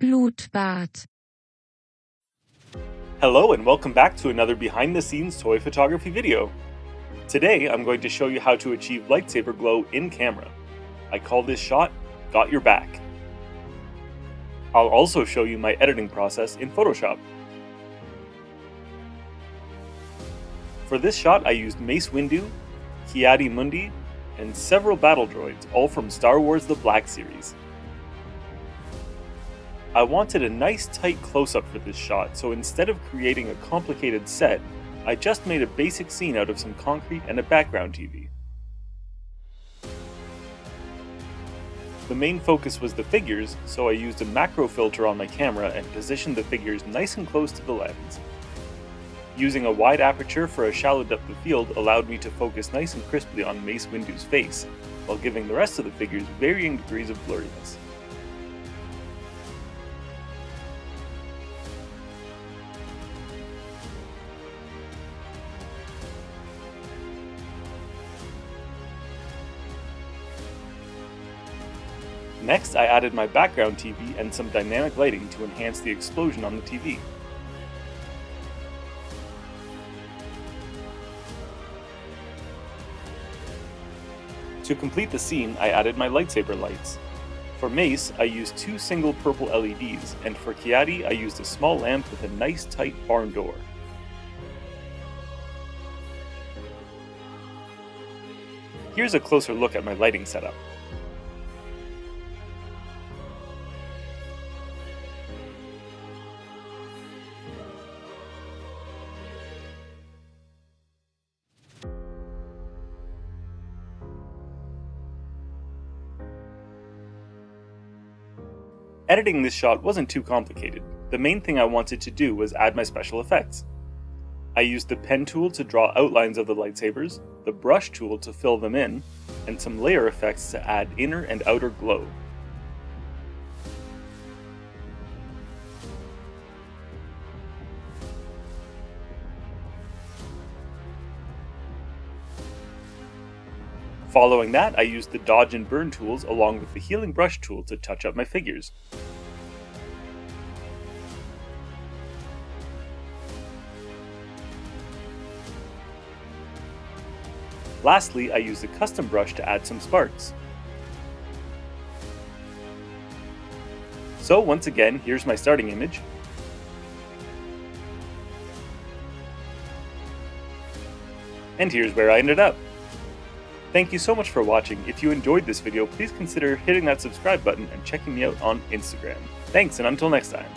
Blutbad. Hello and welcome back to another behind the scenes toy photography video. Today I'm going to show you how to achieve lightsaber glow in camera. I call this shot Got Your Back. I'll also show you my editing process in Photoshop. For this shot I used Mace Windu, Ki-Adi-Mundi, and several Battle Droids, all from Star Wars The Black Series. I wanted a nice tight close-up for this shot, so instead of creating a complicated set, I just made a basic scene out of some concrete and a background TV. The main focus was the figures, so I used a macro filter on my camera and positioned the figures nice and close to the lens. Using a wide aperture for a shallow depth of field allowed me to focus nice and crisply on Mace Windu's face, while giving the rest of the figures varying degrees of blurriness. Next, I added my background TV and some dynamic lighting to enhance the explosion on the TV. To complete the scene, I added my lightsaber lights. For Mace, I used two single purple LEDs, and for Ki-Adi, I used a small lamp with a nice tight barn door. Here's a closer look at my lighting setup. Editing this shot wasn't too complicated. The main thing I wanted to do was add my special effects. I used the pen tool to draw outlines of the lightsabers, the brush tool to fill them in, and some layer effects to add inner and outer glow. Following that, I used the dodge and burn tools along with the healing brush tool to touch up my figures. Lastly, I used a custom brush to add some sparks. So once again, here's my starting image. And here's where I ended up. Thank you so much for watching. If you enjoyed this video, please consider hitting that subscribe button and checking me out on Instagram. Thanks, and until next time.